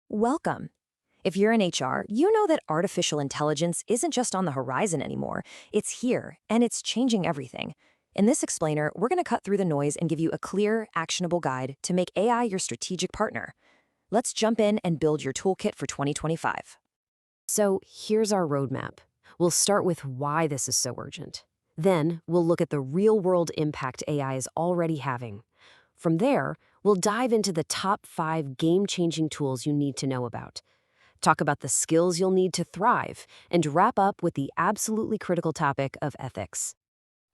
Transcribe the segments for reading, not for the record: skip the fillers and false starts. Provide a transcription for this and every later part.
Welcome. If you're in HR, you know that artificial intelligence isn't just on the horizon anymore. It's here, and it's changing everything. In this explainer, we're going to cut through the noise and give you a clear, actionable guide to make AI your strategic partner. Let's jump in and build your toolkit for 2025. So here's our roadmap. We'll start with why this is so urgent. Then we'll look at the real-world impact AI is already having. From there, we'll dive into the top 5 game-changing tools you need to know about. Talk about the skills you'll need to thrive, and wrap up with the absolutely critical topic of ethics.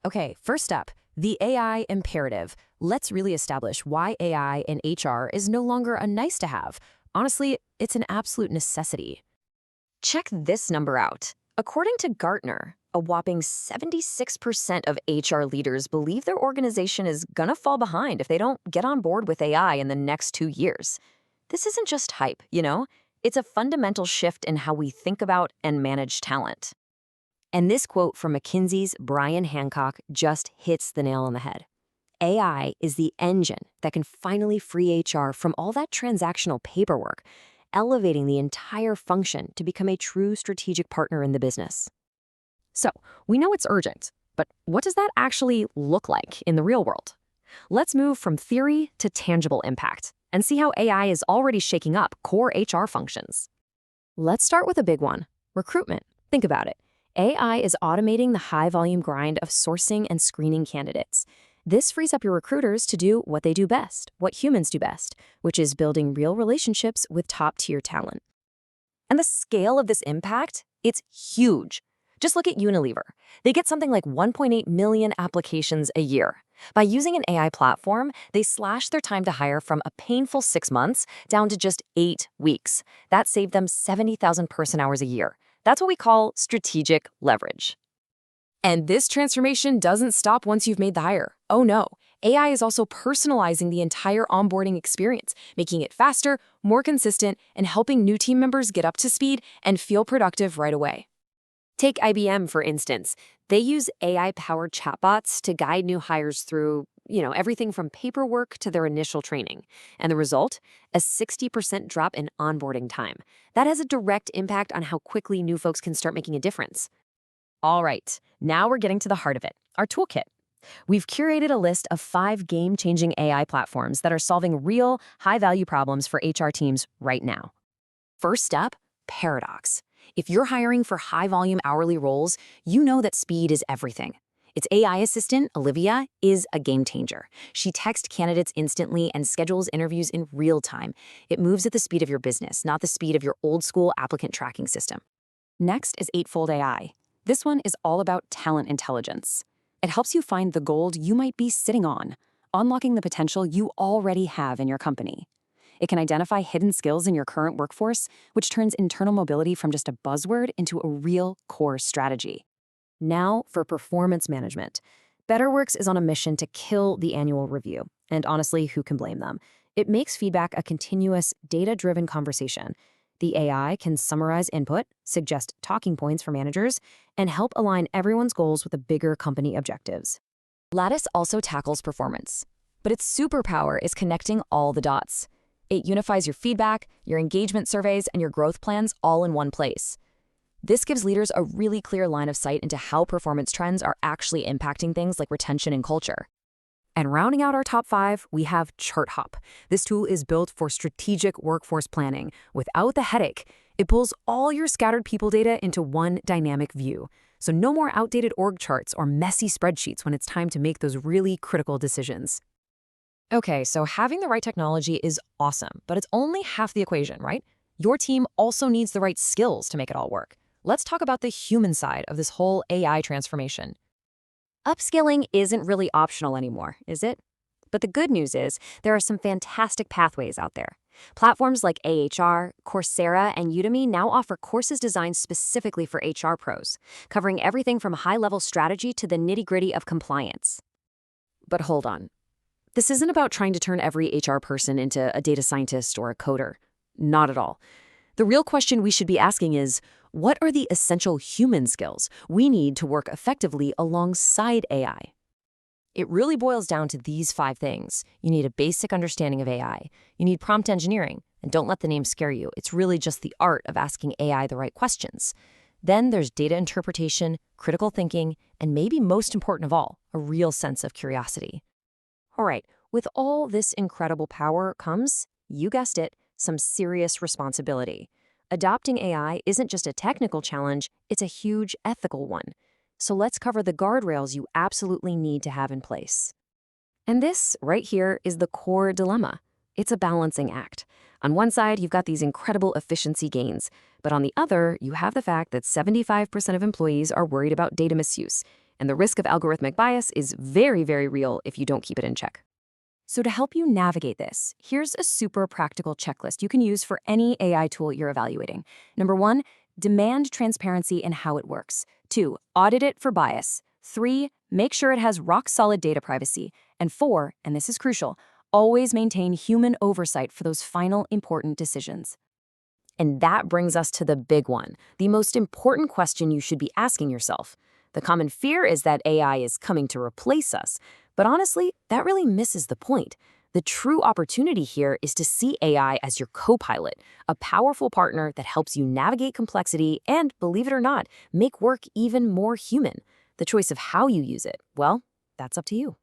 Okay, first up, the AI imperative. Let's really establish why AI in HR is no longer a nice to have. Honestly, it's an absolute necessity. Check this number out. According to Gartner, a whopping 76% of HR leaders believe their organization is gonna fall behind if they don't get on board with AI in the next 2 years. This isn't just hype, you know? It's a fundamental shift in how we think about and manage talent. And this quote from McKinsey's Brian Hancock just hits the nail on the head. AI is the engine that can finally free HR from all that transactional paperwork, elevating the entire function to become a true strategic partner in the business. So, we know it's urgent, but what does that actually look like in the real world? Let's move from theory to tangible impact and see how AI is already shaking up core HR functions. Let's start with a big one, recruitment. Think about it. AI is automating the high-volume grind of sourcing and screening candidates. This frees up your recruiters to do what they do best, what humans do best, which is building real relationships with top-tier talent. And the scale of this impact, it's huge. Just look at Unilever. They get something like 1.8 million applications a year. By using an AI platform, they slash their time to hire from a painful 6 months down to just 8 weeks. That saved them 70,000 person-hours a year. That's what we call strategic leverage. And this transformation doesn't stop once you've made the hire. Oh no, AI is also personalizing the entire onboarding experience, making it faster, more consistent, and helping new team members get up to speed and feel productive right away. Take IBM, for instance. They use AI-powered chatbots to guide new hires through, everything from paperwork to their initial training. And the result? A 60% drop in onboarding time. That has a direct impact on how quickly new folks can start making a difference. All right, now we're getting to the heart of it, our toolkit. We've curated a list of 5 game-changing AI platforms that are solving real, high-value problems for HR teams right now. First up, Paradox. If you're hiring for high-volume hourly roles, you know that speed is everything. Its AI assistant, Olivia, is a game changer. She texts candidates instantly and schedules interviews in real time. It moves at the speed of your business, not the speed of your old-school applicant tracking system. Next is Eightfold AI. This one is all about talent intelligence. It helps you find the gold you might be sitting on, unlocking the potential you already have in your company. It can identify hidden skills in your current workforce, which turns internal mobility from just a buzzword into a real core strategy. Now for performance management. BetterWorks is on a mission to kill the annual review, and honestly, who can blame them? It makes feedback a continuous, data-driven conversation. The AI can summarize input, suggest talking points for managers, and help align everyone's goals with the bigger company objectives. Lattice also tackles performance, but its superpower is connecting all the dots. It unifies your feedback, your engagement surveys, and your growth plans all in one place. This gives leaders a really clear line of sight into how performance trends are actually impacting things like retention and culture. And rounding out our top 5, we have ChartHop. This tool is built for strategic workforce planning. Without the headache, it pulls all your scattered people data into one dynamic view. So no more outdated org charts or messy spreadsheets when it's time to make those really critical decisions. Okay, so having the right technology is awesome, but it's only half the equation, right? Your team also needs the right skills to make it all work. Let's talk about the human side of this whole AI transformation. Upskilling isn't really optional anymore, is it? But the good news is there are some fantastic pathways out there. Platforms like AHR, Coursera, and Udemy now offer courses designed specifically for HR pros, covering everything from high-level strategy to the nitty-gritty of compliance. But hold on. This isn't about trying to turn every HR person into a data scientist or a coder. Not at all. The real question we should be asking is, what are the essential human skills we need to work effectively alongside AI? It really boils down to these 5 things. You need a basic understanding of AI. You need prompt engineering, And don't let the name scare you. It's really just the art of asking AI the right questions. Then there's data interpretation, critical thinking, and maybe most important of all, a real sense of curiosity. All right, with all this incredible power comes, you guessed it, some serious responsibility. Adopting AI isn't just a technical challenge, it's a huge ethical one. So let's cover the guardrails you absolutely need to have in place. And this, right here, is the core dilemma. It's a balancing act. On one side, you've got these incredible efficiency gains, but on the other, you have the fact that 75% of employees are worried about data misuse, and the risk of algorithmic bias is very, very real if you don't keep it in check. So to help you navigate this, here's a super practical checklist you can use for any AI tool you're evaluating. Number 1, demand transparency in how it works. 2, audit it for bias. 3, make sure it has rock-solid data privacy. And 4, and this is crucial, always maintain human oversight for those final important decisions. And that brings us to the big one, the most important question you should be asking yourself. The common fear is that AI is coming to replace us, but honestly, that really misses the point. The true opportunity here is to see AI as your co-pilot, a powerful partner that helps you navigate complexity and, believe it or not, make work even more human. The choice of how you use it, well, that's up to you.